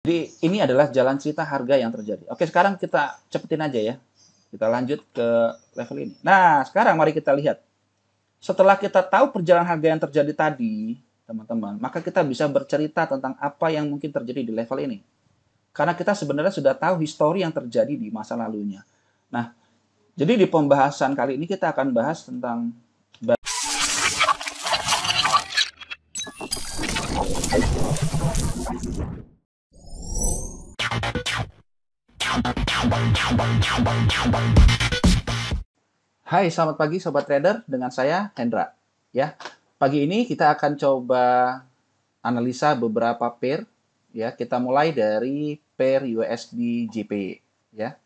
Jadi ini adalah jalan cerita harga yang terjadi. Oke, sekarang kita cepetin aja ya. Kita lanjut ke level ini. Nah, sekarang mari kita lihat. Setelah kita tahu perjalanan harga yang terjadi tadi, teman-teman, maka kita bisa bercerita tentang apa yang mungkin terjadi di level ini. Karena kita sebenarnya sudah tahu histori yang terjadi di masa lalunya. Nah, jadi di pembahasan kali ini kita akan bahas tentang Hai, selamat pagi Sobat Trader, dengan saya Hendra. Ya, pagi ini kita akan coba analisa beberapa pair. Ya, kita mulai dari pair USD JPY. Ya,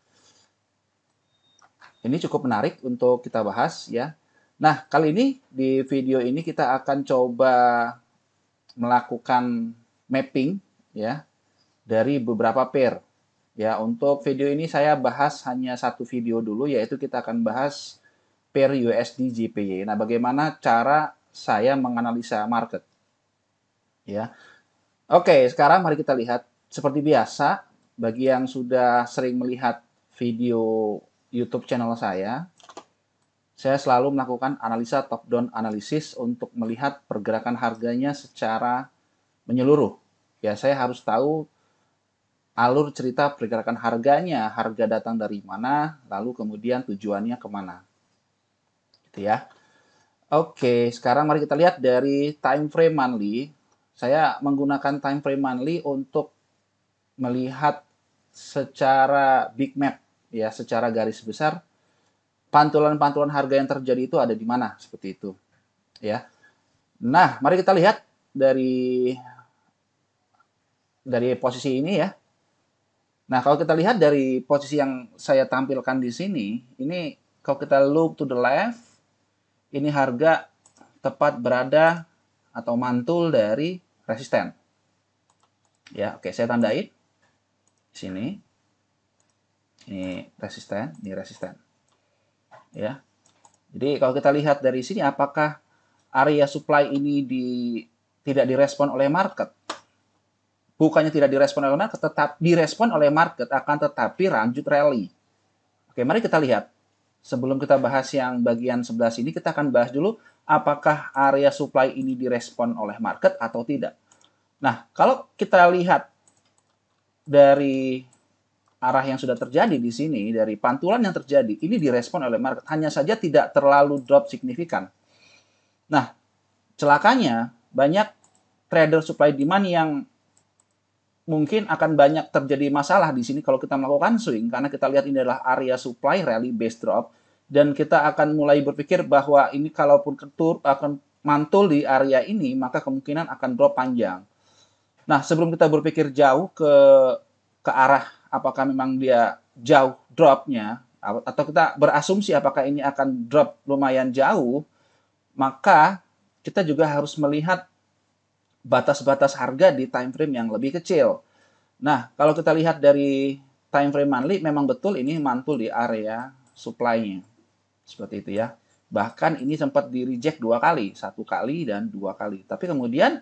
ini cukup menarik untuk kita bahas. Ya, nah kali ini di video ini kita akan coba melakukan mapping ya dari beberapa pair. Ya, untuk video ini saya bahas hanya satu video dulu, yaitu kita akan bahas pair USD JPY. Nah, bagaimana cara saya menganalisa market? Ya. Oke, sekarang mari kita lihat. Seperti biasa, bagi yang sudah sering melihat video YouTube channel saya selalu melakukan analisa top-down analysis untuk melihat pergerakan harganya secara menyeluruh. Ya, saya harus tahu alur cerita pergerakan harganya, harga datang dari mana, lalu kemudian tujuannya kemana. Gitu ya. Oke, sekarang mari kita lihat dari time frame monthly. Saya menggunakan time frame monthly untuk melihat secara big map, ya, secara garis besar pantulan-pantulan harga yang terjadi itu ada di mana, seperti itu. Ya. Nah, mari kita lihat dari posisi ini ya. Nah, kalau kita lihat dari posisi yang saya tampilkan di sini, ini kalau kita look to the left, ini harga tepat berada atau mantul dari resisten. Ya, oke, saya tandai di sini. Ini resisten, ini resisten. Ya. Jadi kalau kita lihat dari sini, apakah area supply ini tidak direspon oleh market? Bukannya tidak direspon oleh market, tetap direspon oleh market, akan tetapi lanjut rally. Oke, mari kita lihat. Sebelum kita bahas yang bagian sebelah sini, kita akan bahas dulu apakah area supply ini direspon oleh market atau tidak. Nah, kalau kita lihat dari arah yang sudah terjadi di sini, dari pantulan yang terjadi, ini direspon oleh market. Hanya saja tidak terlalu drop signifikan. Nah, celakanya banyak trader supply demand yang mungkin akan banyak terjadi masalah di sini kalau kita melakukan swing, karena kita lihat ini adalah area supply rally base drop, dan kita akan mulai berpikir bahwa ini kalaupun akan mantul di area ini, maka kemungkinan akan drop panjang. Nah, sebelum kita berpikir jauh ke arah apakah memang dia jauh dropnya, atau kita berasumsi apakah ini akan drop lumayan jauh, maka kita juga harus melihat batas-batas harga di time frame yang lebih kecil. Nah, kalau kita lihat dari time frame monthly, memang betul ini mantul di area supply-nya. Seperti itu ya. Bahkan ini sempat di reject 2 kali, 1 kali dan 2 kali. Tapi kemudian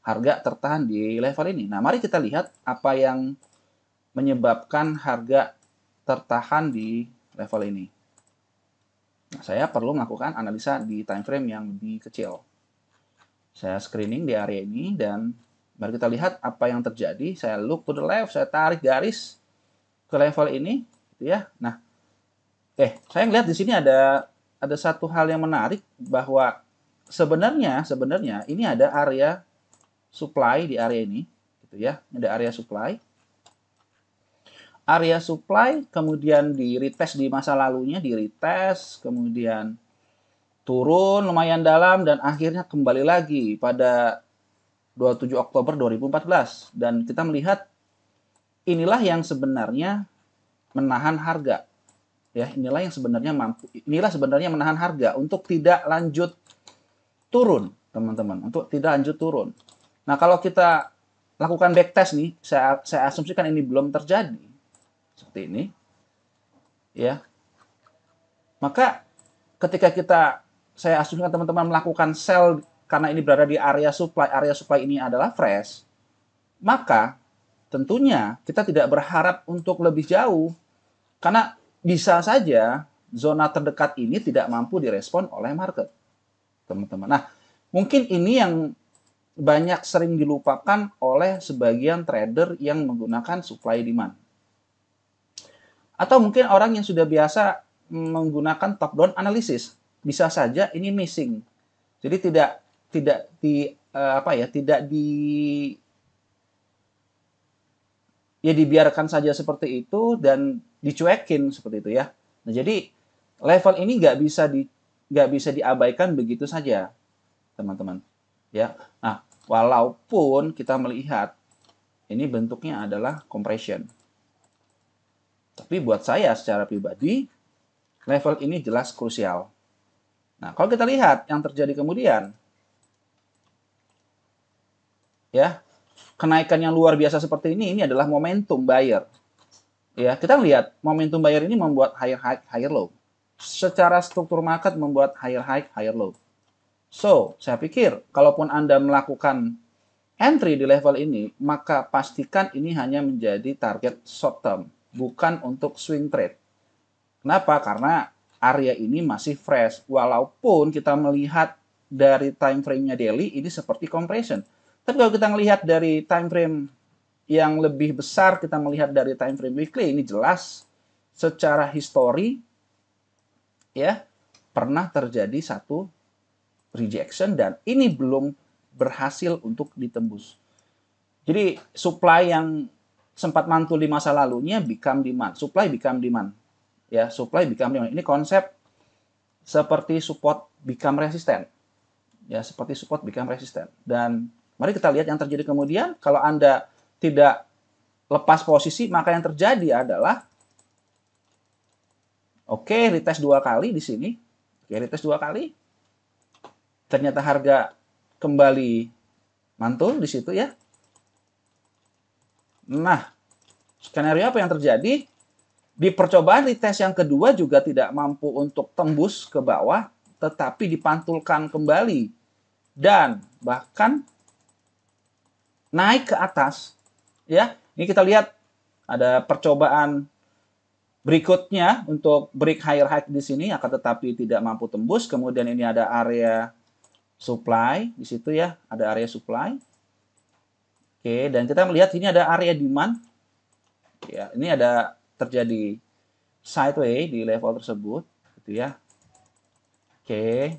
harga tertahan di level ini. Nah, mari kita lihat apa yang menyebabkan harga tertahan di level ini. Nah, saya perlu melakukan analisa di time frame yang lebih kecil. Saya screening di area ini dan mari kita lihat apa yang terjadi. Saya look to the left, saya tarik garis ke level ini, gitu ya. Nah, saya melihat di sini ada satu hal yang menarik, bahwa sebenarnya ini ada area supply di area ini, gitu ya. Ada area supply. Area supply kemudian di retest di masa lalunya, di retest, kemudian turun lumayan dalam dan akhirnya kembali lagi pada 27 Oktober 2014, dan kita melihat inilah yang sebenarnya menahan harga. Ya, inilah sebenarnya menahan harga untuk tidak lanjut turun, teman-teman, untuk tidak lanjut turun. Nah, kalau kita lakukan backtest nih, saya asumsikan ini belum terjadi. Seperti ini. Ya. Maka ketika saya asumsikan teman-teman melakukan sell karena ini berada di area supply ini adalah fresh, maka tentunya kita tidak berharap untuk lebih jauh, karena bisa saja zona terdekat ini tidak mampu direspon oleh market, teman-teman. Nah, mungkin ini yang banyak sering dilupakan oleh sebagian trader yang menggunakan supply demand. Atau mungkin orang yang sudah biasa menggunakan top down analysis, bisa saja ini missing. Jadi tidak di tidak dibiarkan saja seperti itu dan dicuekin seperti itu ya. Nah, jadi level ini nggak bisa diabaikan begitu saja, teman-teman. Ya. Nah, walaupun kita melihat ini bentuknya adalah compression. Tapi buat saya secara pribadi, level ini jelas krusial. Nah, kalau kita lihat yang terjadi kemudian, ya, kenaikan yang luar biasa seperti ini adalah momentum buyer. Ya, kita lihat momentum buyer ini membuat higher high, higher low. Secara struktur market membuat higher high, higher low. So, saya pikir kalaupun Anda melakukan entry di level ini, maka pastikan ini hanya menjadi target short term, bukan untuk swing trade. Kenapa? Karena area ini masih fresh. Walaupun kita melihat dari time frame-nya daily, ini seperti compression. Tapi kalau kita melihat dari time frame yang lebih besar, kita melihat dari time frame weekly, ini jelas secara histori, ya, pernah terjadi satu rejection dan ini belum berhasil untuk ditembus. Jadi supply yang sempat mantul di masa lalunya become demand, supply become demand. Ya, supply become demand. Ini konsep seperti support become resistant. Ya, seperti support become resistant. Dan mari kita lihat yang terjadi kemudian. Kalau Anda tidak lepas posisi, maka yang terjadi adalah retest 2 kali di sini. Retest 2 kali. Ternyata harga kembali mantul di situ ya. Nah, skenario apa yang terjadi? Di percobaan retest yang kedua juga tidak mampu untuk tembus ke bawah, tetapi dipantulkan kembali. Dan bahkan naik ke atas. Ya, ini kita lihat ada percobaan berikutnya untuk break higher high di sini, akan tetapi tidak mampu tembus. Kemudian ini ada area supply di situ ya, ada area supply. Oke, dan kita melihat ini ada area demand. Ya, ini ada terjadi sideways di level tersebut, gitu ya. Oke.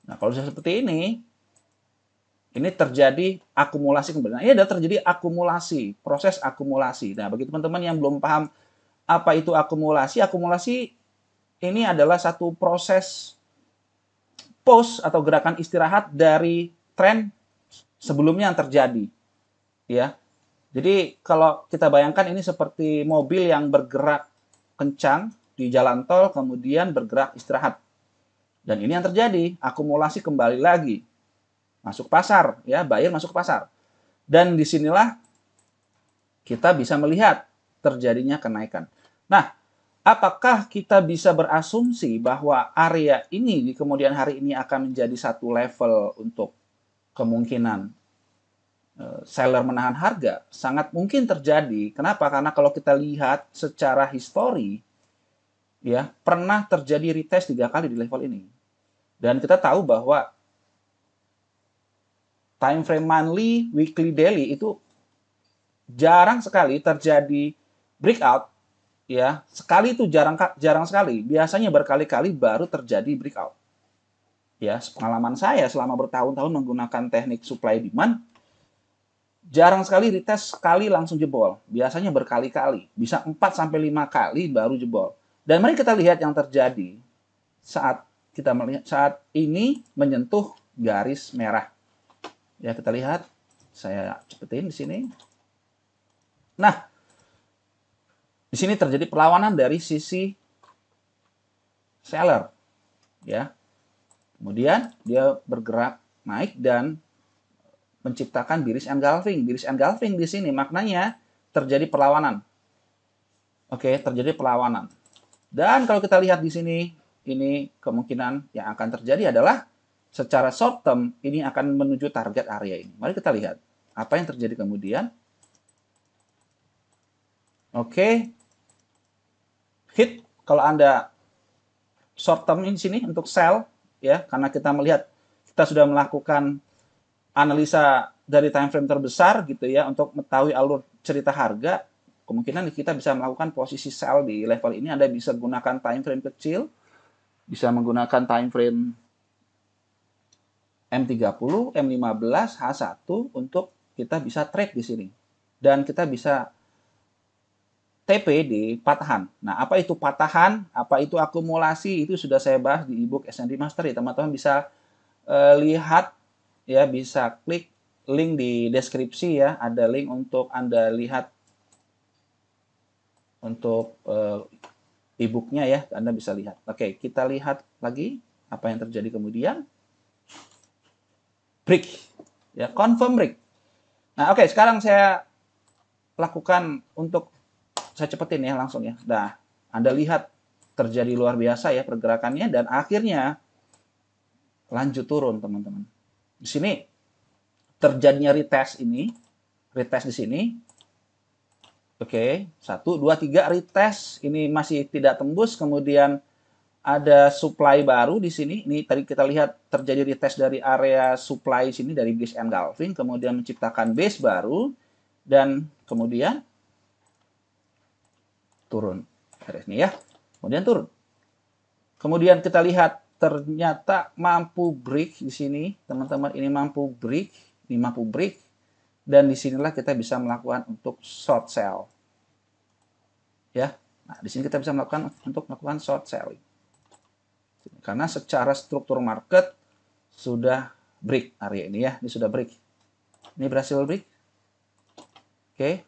Nah, kalau sudah seperti ini terjadi akumulasi kembali. Nah, ini ada terjadi akumulasi, proses akumulasi. Nah, bagi teman-teman yang belum paham apa itu akumulasi, akumulasi ini adalah satu proses pause atau gerakan istirahat dari tren sebelumnya yang terjadi. Ya. Jadi kalau kita bayangkan ini seperti mobil yang bergerak kencang di jalan tol kemudian bergerak istirahat. Dan ini yang terjadi, akumulasi kembali lagi. Masuk pasar, ya, buyer masuk pasar. Dan disinilah kita bisa melihat terjadinya kenaikan. Nah, apakah kita bisa berasumsi bahwa area ini di kemudian hari ini akan menjadi satu level untuk kemungkinan seller menahan harga? Sangat mungkin terjadi. Kenapa? Karena kalau kita lihat secara histori, ya, pernah terjadi retest 3 kali di level ini. Dan kita tahu bahwa time frame monthly, weekly, daily itu jarang sekali terjadi breakout, ya. Sekali itu jarang sekali. Biasanya berkali-kali baru terjadi breakout. Ya, pengalaman saya selama bertahun-tahun menggunakan teknik supply demand, jarang sekali retest sekali langsung jebol. Biasanya berkali-kali, bisa 4 sampai 5 kali baru jebol. Dan mari kita lihat yang terjadi saat kita melihat saat ini menyentuh garis merah. Ya, kita lihat, saya cepetin di sini. Nah, di sini terjadi perlawanan dari sisi seller, ya. Kemudian dia bergerak naik dan menciptakan bearish engulfing. Bearish engulfing di sini maknanya terjadi perlawanan. Oke, terjadi perlawanan. Dan kalau kita lihat di sini, ini kemungkinan yang akan terjadi adalah secara short term ini akan menuju target area ini. Mari kita lihat. Apa yang terjadi kemudian? Oke, hit kalau Anda short term di sini untuk sell ya, karena kita melihat kita sudah melakukan analisa dari time frame terbesar gitu ya untuk mengetahui alur cerita harga, kemungkinan kita bisa melakukan posisi sell di level ini. Anda bisa gunakan time frame kecil, bisa menggunakan time frame M30, M15, H1 untuk kita bisa trade di sini. Dan kita bisa TP di patahan. Nah, apa itu patahan? Apa itu akumulasi? Itu sudah saya bahas di ebook S&D Mastery. Teman-teman bisa lihat ya, bisa klik link di deskripsi ya. Ada link untuk Anda lihat untuk e-booknya ya. Anda bisa lihat. Oke, kita lihat lagi apa yang terjadi kemudian. Break. Ya, confirm break. Nah, oke, sekarang saya lakukan untuk saya cepetin ya langsung ya. Nah, Anda lihat terjadi luar biasa ya pergerakannya dan akhirnya lanjut turun, teman-teman. Di sini terjadinya retest ini, retest di sini. Oke, 1 2 3 retest ini masih tidak tembus, kemudian ada supply baru di sini. Ini tadi kita lihat terjadi retest dari area supply sini dari base engulfing, kemudian menciptakan base baru dan kemudian turun. Ini ya. Kemudian turun. Kemudian kita lihat ternyata mampu break di sini, teman-teman. Ini mampu break, ini mampu break, dan disinilah kita bisa melakukan untuk short sell. Ya, nah di sini kita bisa melakukan untuk melakukan short selling. Karena secara struktur market sudah break area ini ya, ini sudah break. Ini berhasil break. Oke,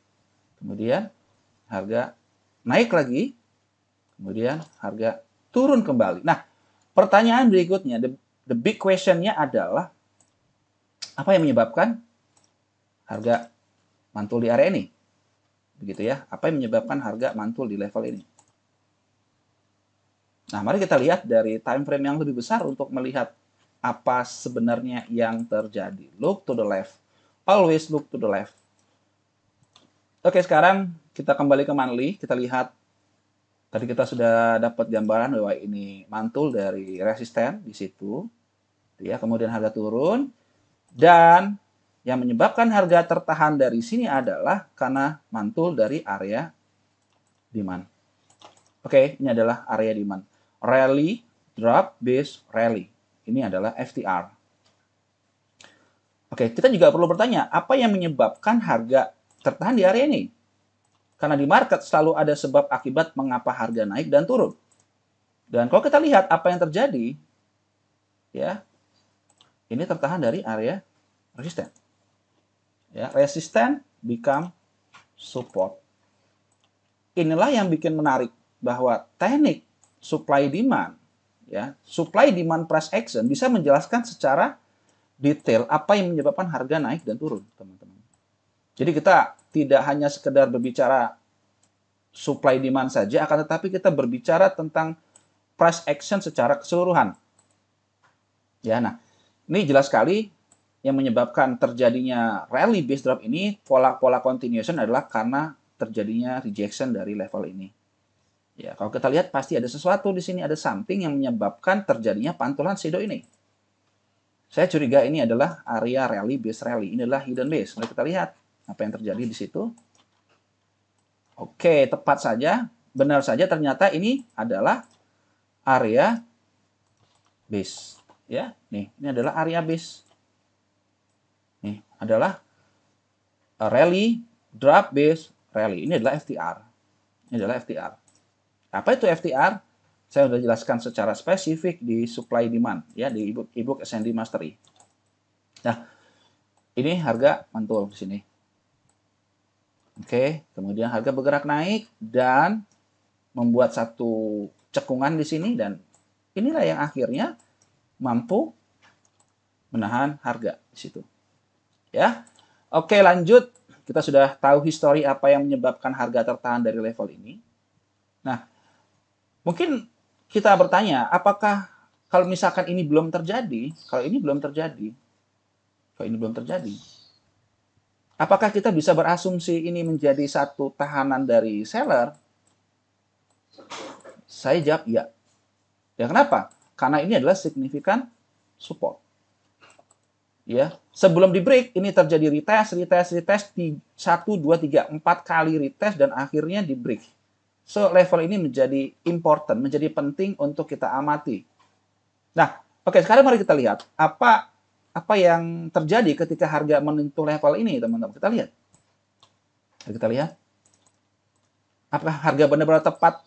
kemudian harga naik lagi, kemudian harga turun kembali. Nah, pertanyaan berikutnya, the big question-nya adalah apa yang menyebabkan harga mantul di area ini? Begitu ya. Apa yang menyebabkan harga mantul di level ini? Nah, mari kita lihat dari time frame yang lebih besar untuk melihat apa sebenarnya yang terjadi. Look to the left. Always look to the left. Oke, sekarang kita kembali ke monthly. Kita lihat tadi kita sudah dapat gambaran bahwa ini mantul dari resisten di situ. Ya, kemudian harga turun dan yang menyebabkan harga tertahan dari sini adalah karena mantul dari area demand. Oke, ini adalah area demand. Rally, drop, base, rally. Ini adalah FTR. Oke, kita juga perlu bertanya, apa yang menyebabkan harga tertahan di area ini? Karena di market selalu ada sebab akibat mengapa harga naik dan turun. Dan kalau kita lihat apa yang terjadi, ya, ini tertahan dari area resisten. Ya, resisten become support. Inilah yang bikin menarik bahwa teknik supply demand, ya, supply demand price action bisa menjelaskan secara detail apa yang menyebabkan harga naik dan turun, teman-teman. Jadi kita tidak hanya sekedar berbicara supply demand saja, akan tetapi kita berbicara tentang price action secara keseluruhan. Ya, nah, ini jelas sekali yang menyebabkan terjadinya rally base drop ini, pola continuation adalah karena terjadinya rejection dari level ini. Ya, kalau kita lihat pasti ada sesuatu di sini, ada something yang menyebabkan terjadinya pantulan shadow ini. Saya curiga ini adalah area rally base rally. Ini adalah hidden base. Mari kita lihat apa yang terjadi di situ. Oke, tepat saja, benar saja ternyata ini adalah area base. Ya, nih, ini adalah area base. Nih, adalah rally, drop, base, rally. Ini adalah FTR. Ini adalah FTR. Apa itu FTR? Saya sudah jelaskan secara spesifik di supply demand ya di ebook S&D Mastery. Nah, ini harga mantul di sini. Oke, kemudian harga bergerak naik dan membuat satu cekungan di sini dan inilah yang akhirnya mampu menahan harga di situ. Ya. Oke, lanjut. Kita sudah tahu histori apa yang menyebabkan harga tertahan dari level ini. Nah, mungkin kita bertanya, apakah kalau misalkan ini belum terjadi, kalau ini belum terjadi, Apakah kita bisa berasumsi ini menjadi satu tahanan dari seller? Saya jawab ya. Ya kenapa? Karena ini adalah signifikan support. Ya, sebelum di break ini terjadi retest di 1 2 3 4 kali retest dan akhirnya di break. So level ini menjadi important, menjadi penting untuk kita amati. Nah, oke, sekarang mari kita lihat apa yang terjadi ketika harga menyentuh level ini, teman-teman. Kita lihat. Kita lihat. Apakah harga benar-benar tepat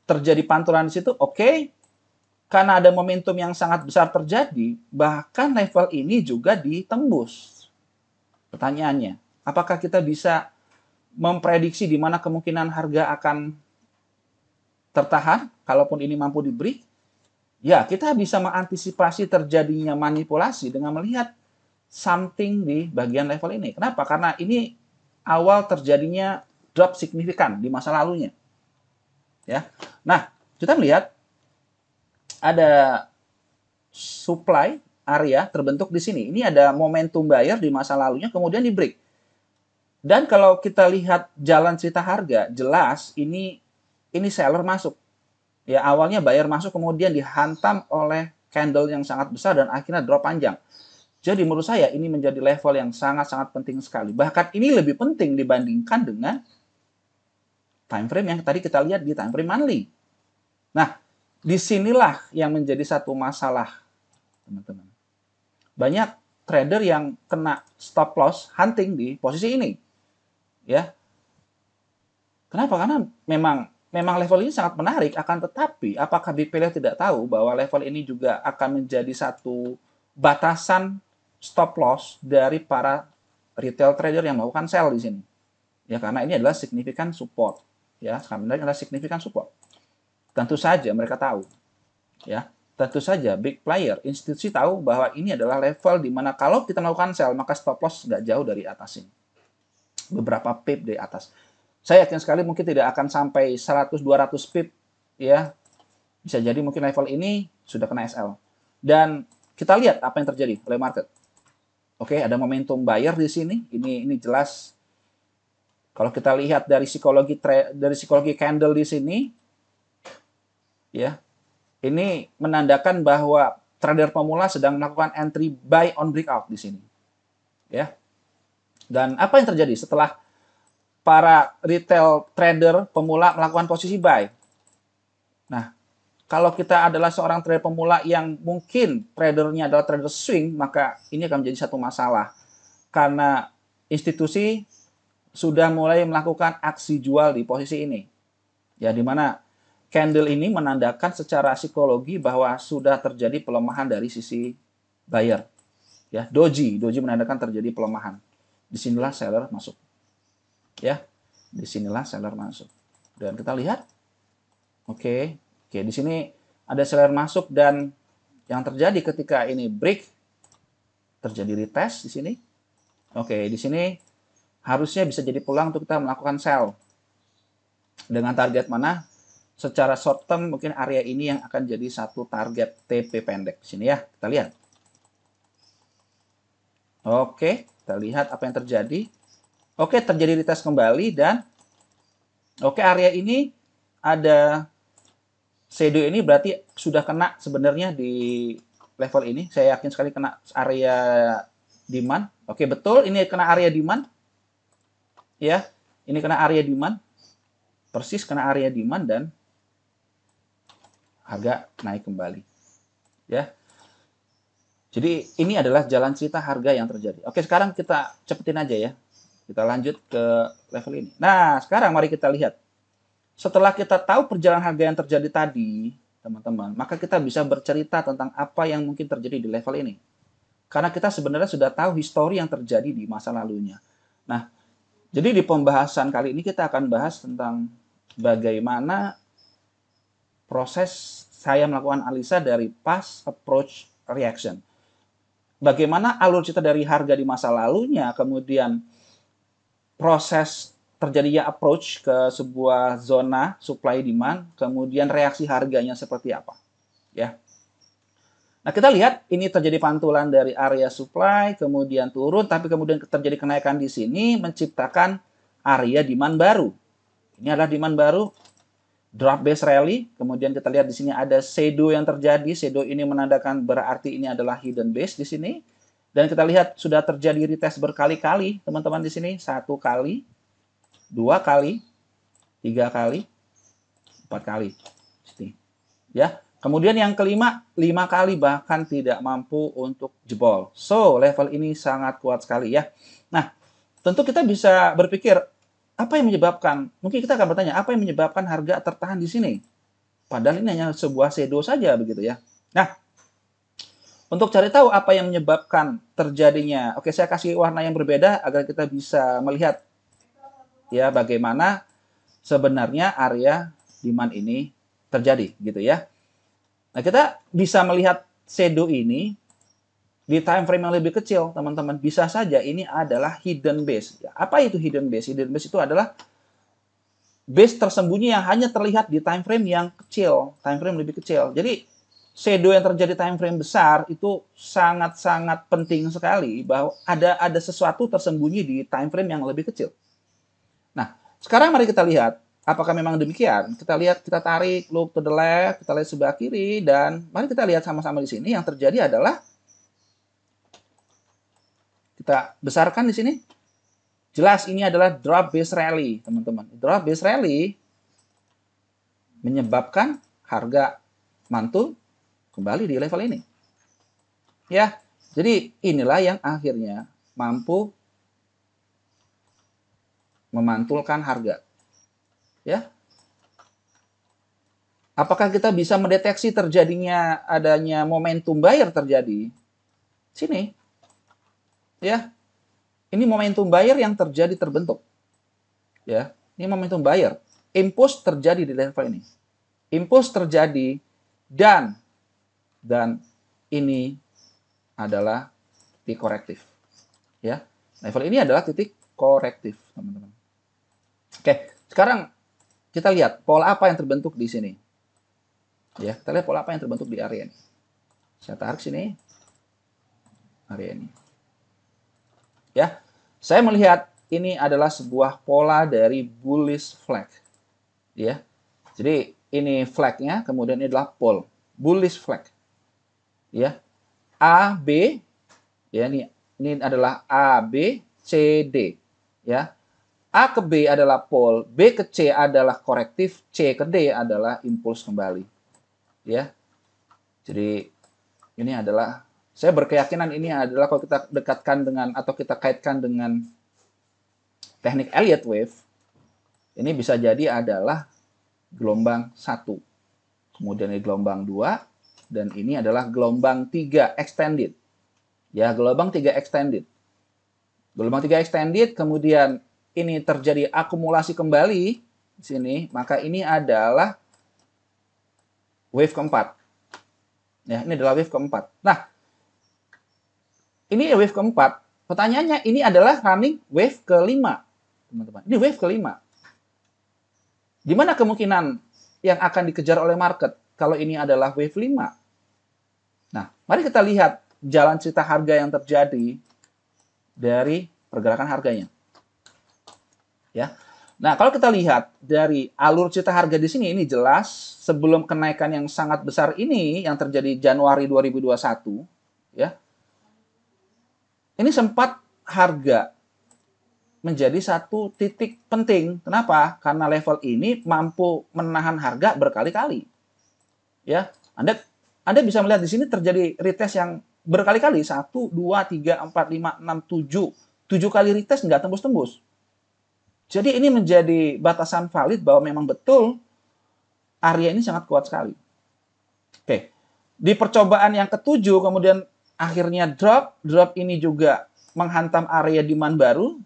terjadi pantulan di situ? Oke. Karena ada momentum yang sangat besar terjadi, bahkan level ini juga ditembus. Pertanyaannya, apakah kita bisa memprediksi di mana kemungkinan harga akan tertahan, kalaupun ini mampu diberi? Ya, kita bisa mengantisipasi terjadinya manipulasi dengan melihat something di bagian level ini. Kenapa? Karena ini awal terjadinya drop signifikan di masa lalunya. Ya. Nah, kita melihat ada supply area terbentuk di sini. Ini ada momentum buyer di masa lalunya, kemudian di break. Dan kalau kita lihat jalan cerita harga, jelas ini seller masuk. Ya, awalnya buyer masuk, kemudian dihantam oleh candle yang sangat besar dan akhirnya drop panjang. Jadi menurut saya ini menjadi level yang sangat-sangat penting sekali. Bahkan ini lebih penting dibandingkan dengan time frame yang tadi kita lihat di time frame monthly. Nah, disinilah yang menjadi satu masalah, teman-teman. Banyak trader yang kena stop loss hunting di posisi ini. Ya. Kenapa? Karena memang level ini sangat menarik, akan tetapi apakah big player tidak tahu bahwa level ini juga akan menjadi satu batasan stop loss dari para retail trader yang melakukan sell di sini. Ya, karena ini adalah signifikan support. Ya, karena ini adalah signifikan support. Tentu saja mereka tahu. Ya, tentu saja big player, institusi tahu bahwa ini adalah level di mana kalau kita melakukan sell, maka stop loss nggak jauh dari atas ini. Beberapa pip di atas. Saya yakin sekali mungkin tidak akan sampai 100-200 pip, ya. Bisa jadi mungkin level ini sudah kena SL. Dan kita lihat apa yang terjadi oleh market. Oke, ada momentum buyer di sini. Ini jelas. Kalau kita lihat dari psikologi candle di sini, ya, ini menandakan bahwa trader pemula sedang melakukan entry buy on breakout di sini. Ya. Dan apa yang terjadi setelah para retail trader pemula melakukan posisi buy? Nah, kalau kita adalah seorang trader pemula yang mungkin tradernya adalah trader swing, maka ini akan menjadi satu masalah. Karena institusi sudah mulai melakukan aksi jual di posisi ini. Ya, di mana candle ini menandakan secara psikologi bahwa sudah terjadi pelemahan dari sisi buyer. Ya, doji menandakan terjadi pelemahan. Disinilah seller masuk. Ya, disinilah seller masuk. Dan kita lihat, oke, di sini ada seller masuk dan yang terjadi ketika ini break, terjadi retest di sini. Oke, di sini harusnya bisa jadi peluang untuk kita melakukan sell. Dengan target mana? Secara short term mungkin area ini yang akan jadi satu target TP pendek. Sini ya, kita lihat. Oke, kita lihat apa yang terjadi. Oke, terjadi retest kembali dan oke, area ini ada shadow ini berarti sudah kena sebenarnya di level ini. Saya yakin sekali kena area demand. Oke, betul ini kena area demand. Ya, ini kena area demand. Persis kena area demand dan harga naik kembali. Ya. Jadi ini adalah jalan cerita harga yang terjadi. Oke, sekarang kita cepetin aja ya. Kita lanjut ke level ini. Nah, sekarang mari kita lihat. Setelah kita tahu perjalanan harga yang terjadi tadi, teman-teman, maka kita bisa bercerita tentang apa yang mungkin terjadi di level ini. Karena kita sebenarnya sudah tahu histori yang terjadi di masa lalunya. Nah, jadi di pembahasan kali ini kita akan bahas tentang bagaimana proses saya melakukan analisa dari past approach reaction. Bagaimana alur cerita dari harga di masa lalunya, kemudian proses terjadinya approach ke sebuah zona supply demand, kemudian reaksi harganya seperti apa, ya. Nah, kita lihat ini terjadi pantulan dari area supply, kemudian turun, tapi kemudian terjadi kenaikan di sini, menciptakan area demand baru. Ini adalah demand baru, drop base rally, kemudian kita lihat di sini ada shadow yang terjadi, shadow ini menandakan berarti ini adalah hidden base di sini. Dan kita lihat sudah terjadi retest berkali-kali, teman-teman di sini, 1 kali, 2 kali, 3 kali, 4 kali. Ya. Kemudian yang kelima, 5 kali bahkan tidak mampu untuk jebol. So, level ini sangat kuat sekali ya. Nah, tentu kita bisa berpikir, apa yang menyebabkan, mungkin kita akan bertanya, apa yang menyebabkan harga tertahan di sini? Padahal ini hanya sebuah shadow saja begitu ya. Nah, untuk cari tahu apa yang menyebabkan terjadinya, oke, saya kasih warna yang berbeda agar kita bisa melihat ya bagaimana sebenarnya area demand ini terjadi gitu ya. Nah, kita bisa melihat shadow ini di time frame yang lebih kecil, teman-teman. Bisa saja ini adalah hidden base. Apa itu hidden base? Hidden base itu adalah base tersembunyi yang hanya terlihat di time frame yang kecil, time frame lebih kecil. Jadi, shadow yang terjadi time frame besar itu sangat-sangat penting sekali bahwa ada sesuatu tersembunyi di time frame yang lebih kecil. Nah, sekarang mari kita lihat apakah memang demikian. Kita lihat, kita tarik, look to the left, kita lihat sebelah kiri, dan mari kita lihat sama-sama di sini. Yang terjadi adalah, kita besarkan di sini. Jelas ini adalah drop base rally, teman-teman. Drop base rally menyebabkan harga mantul kembali di level ini. Ya, jadi inilah yang akhirnya mampu memantulkan harga. Ya. Apakah kita bisa mendeteksi terjadinya adanya momentum buyer terjadi? Sini. Ya. Ini momentum buyer yang terjadi terbentuk. Ya. Ini momentum buyer. Impulse terjadi di level ini. Impulse terjadi dan ini adalah titik korektif. Ya. Level ini adalah titik korektif, teman-teman. Oke, sekarang kita lihat pola apa yang terbentuk di sini. Ya, kita lihat pola apa yang terbentuk di area ini. Saya tarik sini. Area ini. Ya. Saya melihat ini adalah sebuah pola dari bullish flag. Ya. Jadi ini flagnya, kemudian ini adalah pole. Bullish flag. Ya. A, B. Ya, ini adalah A, B, C, D. Ya. A ke B adalah pole, B ke C adalah korektif, C ke D adalah impuls kembali. Ya. Jadi ini adalah, saya berkeyakinan ini adalah kalau kita dekatkan dengan atau kita kaitkan dengan teknik Elliott Wave, ini bisa jadi adalah gelombang 1. Kemudian ini gelombang 2 dan ini adalah gelombang 3 extended. Ya, gelombang 3 extended. Gelombang 3 extended, kemudian ini terjadi akumulasi kembali di sini, maka ini adalah wave keempat. Ya, ini adalah wave keempat. Nah, ini wave keempat. Pertanyaannya, ini adalah running wave kelima, teman-teman. Ini wave kelima. Di mana kemungkinan yang akan dikejar oleh market kalau ini adalah wave 5? Nah, mari kita lihat jalan cerita harga yang terjadi dari pergerakan harganya. Ya. Nah, kalau kita lihat dari alur cerita harga di sini, ini jelas sebelum kenaikan yang sangat besar ini yang terjadi Januari 2021, ya. Ini sempat harga menjadi satu titik penting. Kenapa? Karena level ini mampu menahan harga berkali-kali. Ya, Anda bisa melihat di sini terjadi retest yang berkali-kali, 1, 2, 3, 4, 5, 6, 7. 7 kali retest nggak tembus-tembus. Jadi ini menjadi batasan valid bahwa memang betul area ini sangat kuat sekali. Oke, di percobaan yang ketujuh kemudian akhirnya drop ini juga menghantam area demand baru.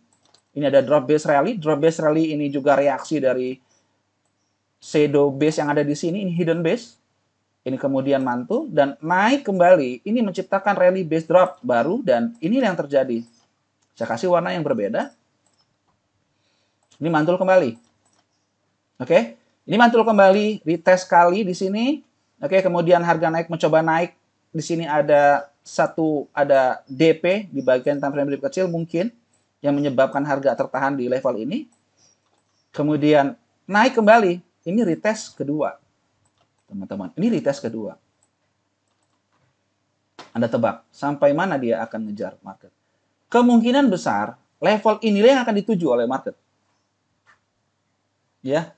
Ini ada drop base rally ini juga reaksi dari shadow base yang ada di sini, ini hidden base. Ini kemudian mantul dan naik kembali. Ini menciptakan rally base drop baru dan ini yang terjadi. Saya kasih warna yang berbeda. Ini mantul kembali. Oke. Ini mantul kembali, retest kali di sini. Oke, kemudian harga naik mencoba naik di sini ada DP di bagian time frame lebih kecil mungkin yang menyebabkan harga tertahan di level ini. Kemudian naik kembali. Ini retest kedua. Teman-teman, ini retest kedua. Anda tebak sampai mana dia akan ngejar market. Kemungkinan besar level inilah yang akan dituju oleh market. Ya.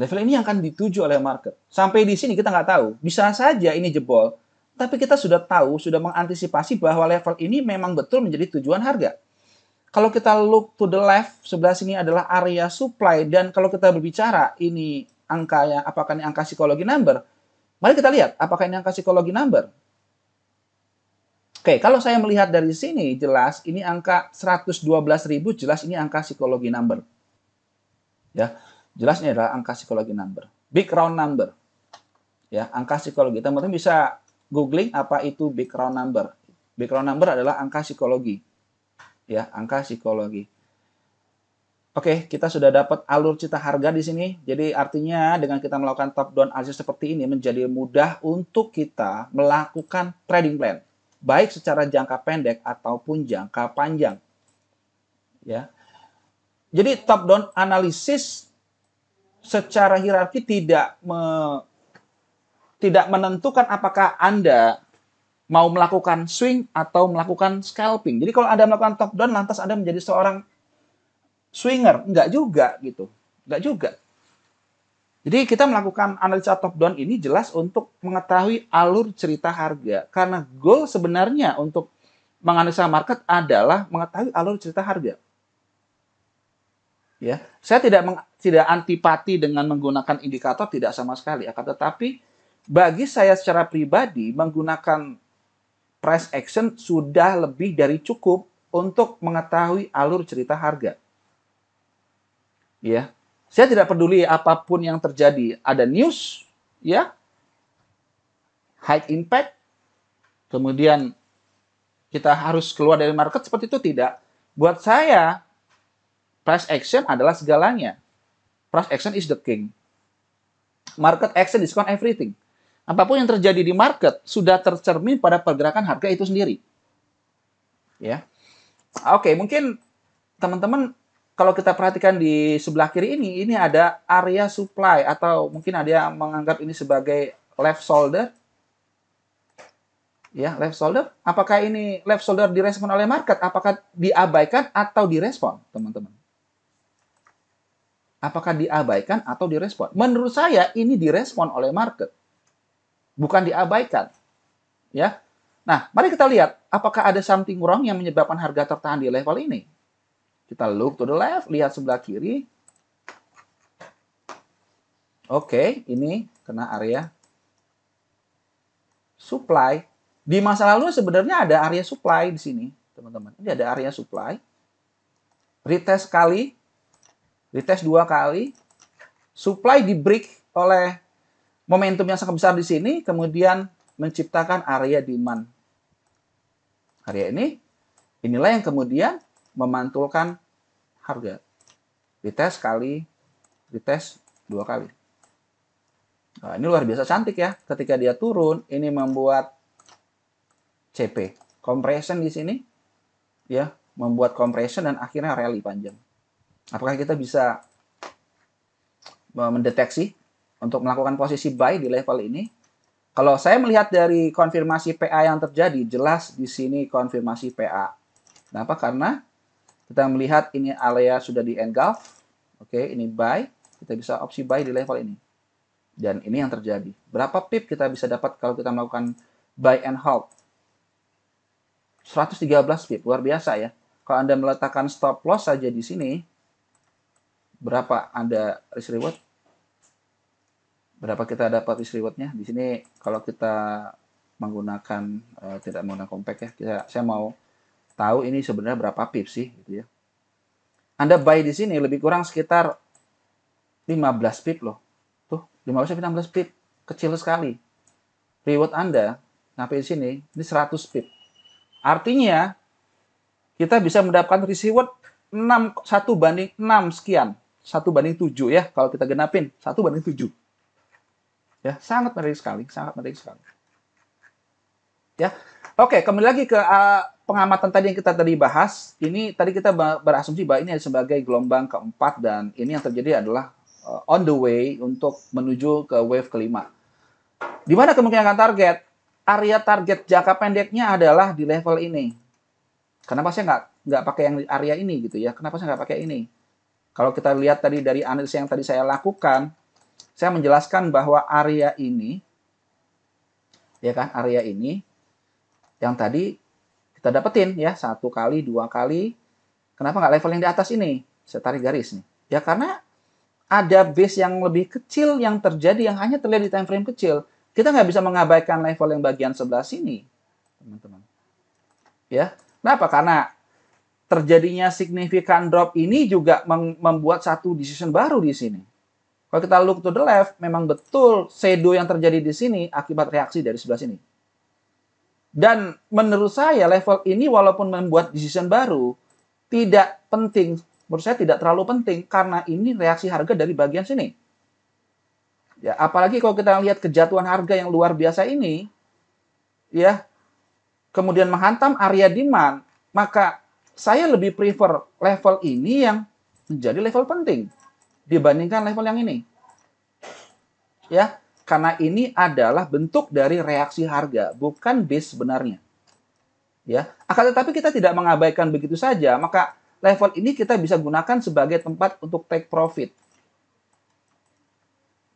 Level ini yang akan dituju oleh market. Sampai di sini kita nggak tahu. Bisa saja ini jebol. Tapi kita sudah tahu, sudah mengantisipasi bahwa level ini memang betul menjadi tujuan harga. Kalau kita look to the left, sebelah sini adalah area supply. Dan kalau kita berbicara ini angkanya, apakah ini angka psikologi number? Mari kita lihat, apakah ini angka psikologi number? Oke, kalau saya melihat dari sini, jelas ini angka 112.000, jelas ini angka psikologi number. Ya, jelas ini adalah angka psikologi number. Big round number. Ya, angka psikologi. Teman-teman bisa googling apa itu big round number. Big round number adalah angka psikologi. Ya, angka psikologi. Oke, kita sudah dapat alur cita harga di sini. Jadi artinya dengan kita melakukan top down analysis seperti ini menjadi mudah untuk kita melakukan trading plan, baik secara jangka pendek ataupun jangka panjang. Ya. Jadi top down analysis secara hierarki tidak menentukan apakah Anda mau melakukan swing atau melakukan scalping. Jadi kalau Anda melakukan top down lantas Anda menjadi seorang swinger, enggak juga gitu. Enggak juga. Jadi kita melakukan analisa top down ini jelas untuk mengetahui alur cerita harga. Karena goal sebenarnya untuk menganalisa market adalah mengetahui alur cerita harga. Ya, saya tidak antipati dengan menggunakan indikator, tidak sama sekali. Akan tetapi bagi saya secara pribadi menggunakan price action sudah lebih dari cukup untuk mengetahui alur cerita harga. Ya, saya tidak peduli apapun yang terjadi. Ada news, ya, high impact, kemudian kita harus keluar dari market seperti itu, tidak. Buat saya, price action adalah segalanya. Price action is the king. Market action discount everything. Apapun yang terjadi di market sudah tercermin pada pergerakan harga itu sendiri. Ya, oke, mungkin teman-teman kalau kita perhatikan di sebelah kiri ini ada area supply atau mungkin ada yang menganggap ini sebagai left shoulder. Ya, left shoulder. Apakah ini left shoulder direspon oleh market? Apakah diabaikan atau direspon, teman-teman? Apakah diabaikan atau direspon? Menurut saya ini direspon oleh market. Bukan diabaikan. Ya. Nah, mari kita lihat apakah ada something wrong yang menyebabkan harga tertahan di level ini. Kita look to the left, lihat sebelah kiri. Oke, ini kena area supply. Di masa lalu sebenarnya ada area supply di sini, teman-teman. Ini ada area supply. Retest sekali, retest 2 kali. Supply di break oleh momentum yang sangat besar di sini, kemudian menciptakan area demand. Area ini, inilah yang kemudian memantulkan harga. Retest sekali, retest 2 kali. Nah, ini luar biasa cantik ya. Ketika dia turun, ini membuat CP. Compression di sini, ya, membuat compression dan akhirnya rally panjang. Apakah kita bisa mendeteksi untuk melakukan posisi buy di level ini? Kalau saya melihat dari konfirmasi PA yang terjadi, jelas di sini konfirmasi PA. Kenapa? Karena kita melihat ini area sudah di engulf. Oke, ini buy. Kita bisa opsi buy di level ini. Dan ini yang terjadi. Berapa pip kita bisa dapat kalau kita melakukan buy and hold? 113 pip, luar biasa ya. Kalau Anda meletakkan stop loss saja di sini, berapa Anda risk reward? Berapa kita dapat risk reward-nya? Di sini kalau kita menggunakan tidak menggunakan compact ya, saya mau tahu ini sebenarnya berapa pip sih gitu ya. Anda buy di sini lebih kurang sekitar 15 pip loh. Tuh, 15-16 pip. Kecil sekali. Reward Anda sampai di sini ini 100 pip. Artinya kita bisa mendapatkan risk reward 1 banding 6 sekian. 1 banding 7 ya kalau kita genapin. 1 banding 7. Ya, sangat menarik sekali, sangat menarik sekali. Ya. Oke, kembali lagi ke pengamatan tadi yang kita tadi bahas. Ini tadi kita berasumsi bahwa ini sebagai gelombang keempat dan ini yang terjadi adalah on the way untuk menuju ke wave kelima. Di mana kemungkinan akan target? Area target jangka pendeknya adalah di level ini. Kenapa saya nggak pakai yang area ini gitu ya? Kenapa saya nggak pakai ini? Kalau kita lihat tadi dari analisa yang tadi saya lakukan, saya menjelaskan bahwa area ini, ya kan, area ini yang tadi kita dapetin ya, 1 kali, 2 kali. Kenapa nggak level yang di atas ini? Saya tarik garis nih. Ya karena ada base yang lebih kecil yang terjadi yang hanya terlihat di time frame kecil. Kita nggak bisa mengabaikan level yang bagian sebelah sini, teman-teman. Ya, kenapa? Karena terjadinya signifikan drop ini juga membuat satu decision baru di sini. Kalau kita look to the left, memang betul shadow yang terjadi di sini akibat reaksi dari sebelah sini. Dan menurut saya level ini walaupun membuat decision baru, tidak penting. Menurut saya tidak terlalu penting karena ini reaksi harga dari bagian sini. Ya, apalagi kalau kita lihat kejatuhan harga yang luar biasa ini, ya, kemudian menghantam area demand, maka saya lebih prefer level ini yang menjadi level penting dibandingkan level yang ini. Ya, karena ini adalah bentuk dari reaksi harga, bukan base sebenarnya. Ya, akan tetapi kita tidak mengabaikan begitu saja, maka level ini kita bisa gunakan sebagai tempat untuk take profit.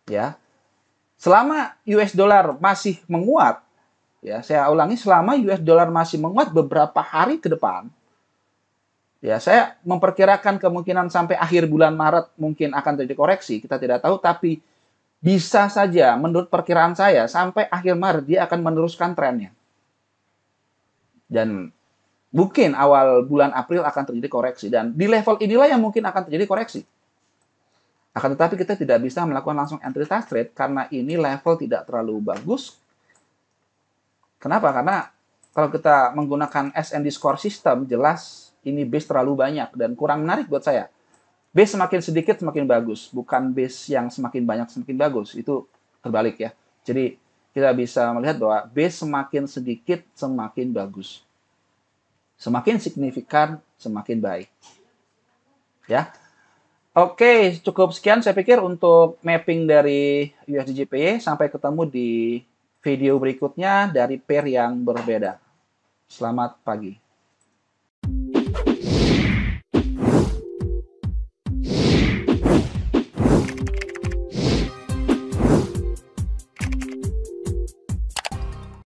Ya. Selama US dollar masih menguat, ya, saya ulangi, selama US dollar masih menguat beberapa hari ke depan, ya, saya memperkirakan kemungkinan sampai akhir bulan Maret mungkin akan terjadi koreksi, kita tidak tahu, tapi bisa saja, menurut perkiraan saya, sampai akhir Maret dia akan meneruskan trennya. Dan mungkin awal bulan April akan terjadi koreksi. Dan di level inilah yang mungkin akan terjadi koreksi. Akan tetapi kita tidak bisa melakukan langsung entry touch trade karena ini level tidak terlalu bagus. Kenapa? Karena kalau kita menggunakan S&D score system, jelas ini base terlalu banyak dan kurang menarik buat saya. Base semakin sedikit semakin bagus, bukan base yang semakin banyak semakin bagus. Itu terbalik ya. Jadi kita bisa melihat bahwa base semakin sedikit semakin bagus. Semakin signifikan semakin baik. Ya. Oke, cukup sekian saya pikir untuk mapping dari USD/JPY. Sampai ketemu di video berikutnya dari pair yang berbeda. Selamat pagi.